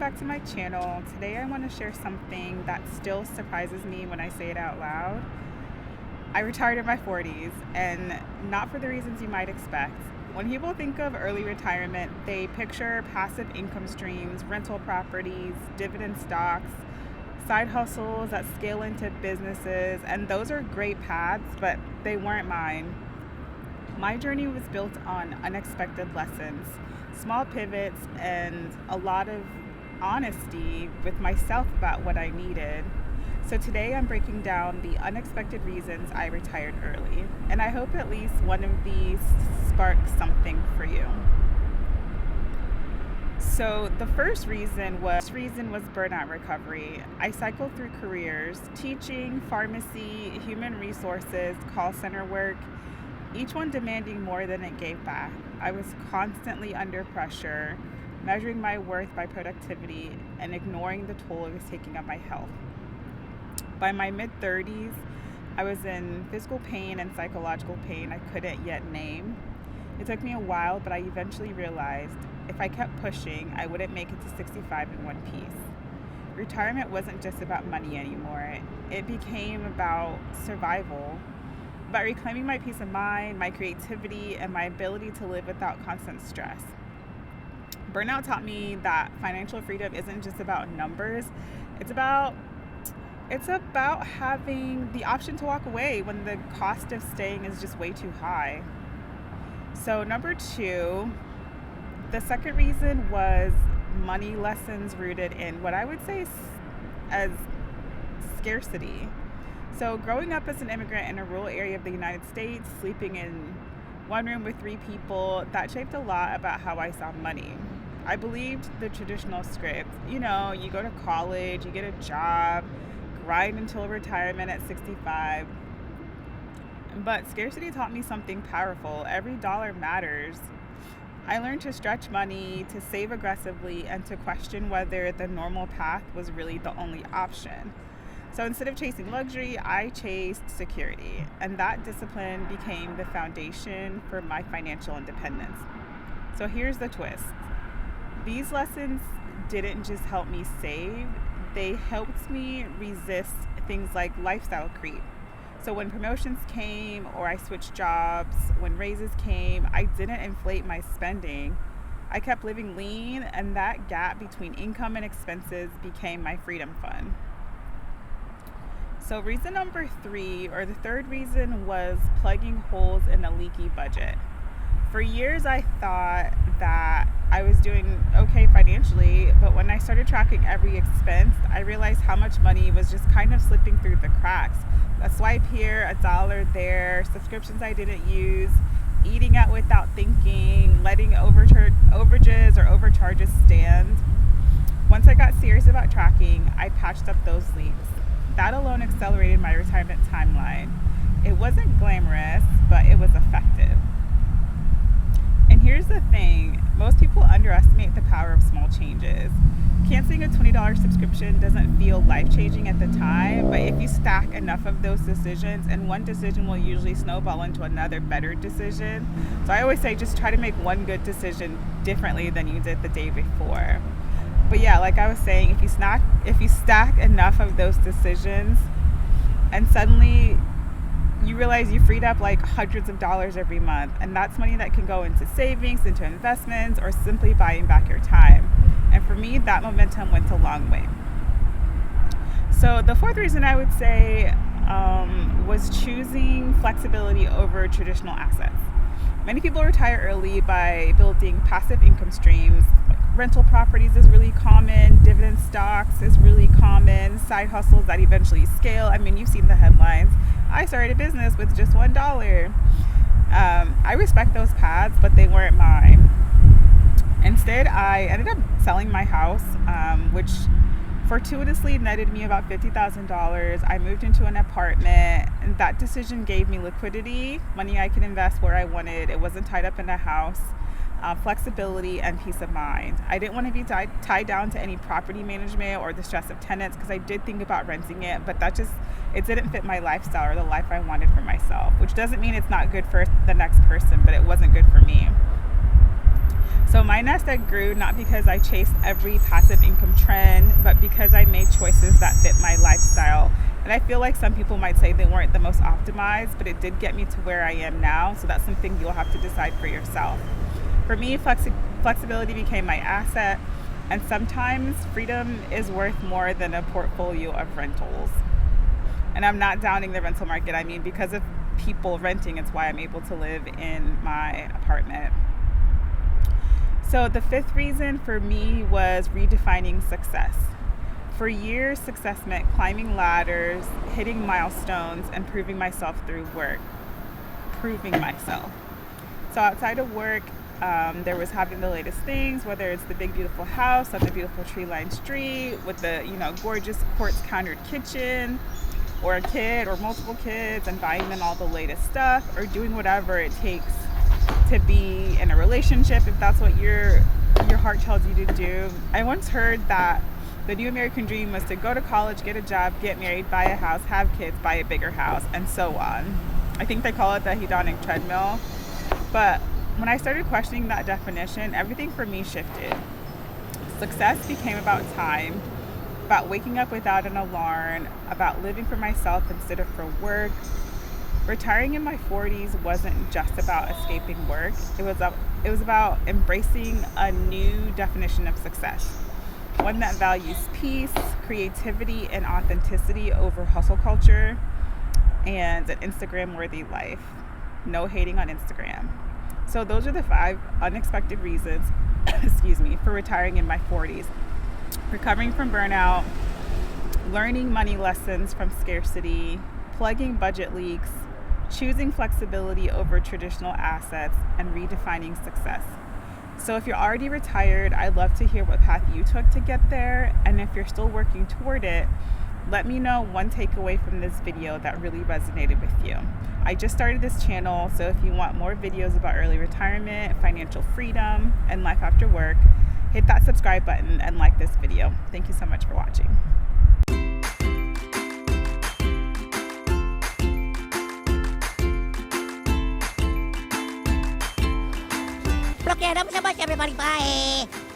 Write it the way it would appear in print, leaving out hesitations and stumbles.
back to my channel. Today I want to share something that still surprises me when I say it out loud. I retired in my 40s, and not for the reasons you might expect. When people think of early retirement, they picture passive income streams, rental properties, dividend stocks, side hustles that scale into businesses, and those are great paths, but they weren't mine. My journey was built on unexpected lessons, small pivots, and a lot of honesty with myself about what I needed. So today I'm breaking down the unexpected reasons I retired early, and I hope at least one of these sparks something for you. So the first reason was burnout recovery. I cycled through careers, teaching, pharmacy, human resources, call center work, each one demanding more than it gave back. I was constantly under pressure, measuring my worth by productivity and ignoring the toll it was taking on my health. By my mid-30s, I was in physical pain and psychological pain I couldn't yet name. It took me a while, but I eventually realized if I kept pushing, I wouldn't make it to 65 in one piece. Retirement wasn't just about money anymore. It became about survival, about reclaiming my peace of mind, my creativity, and my ability to live without constant stress. Burnout taught me that financial freedom isn't just about numbers. It's about having the option to walk away when the cost of staying is just way too high. So number two, the second reason was money lessons rooted in what I would say as scarcity. So growing up as an immigrant in a rural area of the United States, sleeping in one room with 3 people, that shaped a lot about how I saw money. I believed the traditional script. You go to college, you get a job, grind until retirement at 65. But scarcity taught me something powerful. Every dollar matters. I learned to stretch money, to save aggressively, and to question whether the normal path was really the only option. So instead of chasing luxury, I chased security, and that discipline became the foundation for my financial independence. So here's the twist. These lessons didn't just help me save, they helped me resist things like lifestyle creep. So when promotions came or I switched jobs, when raises came, I didn't inflate my spending. I kept living lean, and that gap between income and expenses became my freedom fund. So reason number 3, or the third reason, was plugging holes in a leaky budget. For years, I thought that I was doing okay financially, but when I started tracking every expense, I realized how much money was just kind of slipping through the cracks. A swipe here, a dollar there, subscriptions I didn't use, eating out without thinking, letting overages or overcharges stand. Once I got serious about tracking, I patched up those leaks. That alone accelerated my retirement timeline. It wasn't glamorous, but it was effective. And here's the thing, most people underestimate the power of small changes. Canceling a $20 subscription doesn't feel life-changing at the time, but if you stack enough of those decisions, and one decision will usually snowball into another better decision. So I always say just try to make one good decision differently than you did the day before. But yeah, like I was saying, if you stack enough of those decisions, and suddenly you realize you freed up like hundreds of dollars every month, and that's money that can go into savings, into investments, or simply buying back your time. And for me, that momentum went a long way. So the fourth reason I would say was choosing flexibility over traditional assets. Many people retire early by building passive income streams. Rental properties is really common, dividend stocks is really common, side hustles that eventually scale. I mean, you've seen the headlines. I started a business with just $1. I respect those paths, but they weren't mine. Instead, I ended up selling my house, which fortuitously netted me about $50,000. I moved into an apartment, and that decision gave me liquidity, money I could invest where I wanted. It wasn't tied up in a house. Flexibility and peace of mind. I didn't want to be tied down to any property management or the stress of tenants, because I did think about renting it, but it didn't fit my lifestyle or the life I wanted for myself, which doesn't mean it's not good for the next person, but it wasn't good for me. So my nest egg grew not because I chased every passive income trend, but because I made choices that fit my lifestyle. And I feel like some people might say they weren't the most optimized, but it did get me to where I am now. So that's something you'll have to decide for yourself. For me, flexibility became my asset, and sometimes freedom is worth more than a portfolio of rentals. And I'm not downing the rental market. I mean, because of people renting, it's why I'm able to live in my apartment. So the fifth reason for me was redefining success. For years, success meant climbing ladders, hitting milestones, and proving myself through work. Proving myself. So outside of work, there was having the latest things, whether it's the big beautiful house on the beautiful tree-lined street with the gorgeous quartz countered kitchen, or a kid or multiple kids and buying them all the latest stuff, or doing whatever it takes to be in a relationship if that's what your heart tells you to do. I once heard that the new American dream was to go to college, get a job, get married, buy a house, have kids, buy a bigger house, and so on. I think they call it the hedonic treadmill. But when I started questioning that definition, everything for me shifted. Success became about time, about waking up without an alarm, about living for myself instead of for work. Retiring in my 40s wasn't just about escaping work. It was about embracing a new definition of success. One that values peace, creativity, and authenticity over hustle culture, and an Instagram-worthy life. No hating on Instagram. So those are the 5 unexpected reasons, for retiring in my 40s. Recovering from burnout, learning money lessons from scarcity, plugging budget leaks, choosing flexibility over traditional assets, and redefining success. So if you're already retired, I'd love to hear what path you took to get there. And if you're still working toward it, let me know one takeaway from this video that really resonated with you. I just started this channel, so if you want more videos about early retirement, financial freedom, and life after work, hit that subscribe button and like this video. Thank you so much for watching. Bloquearon so much, everybody. Bye.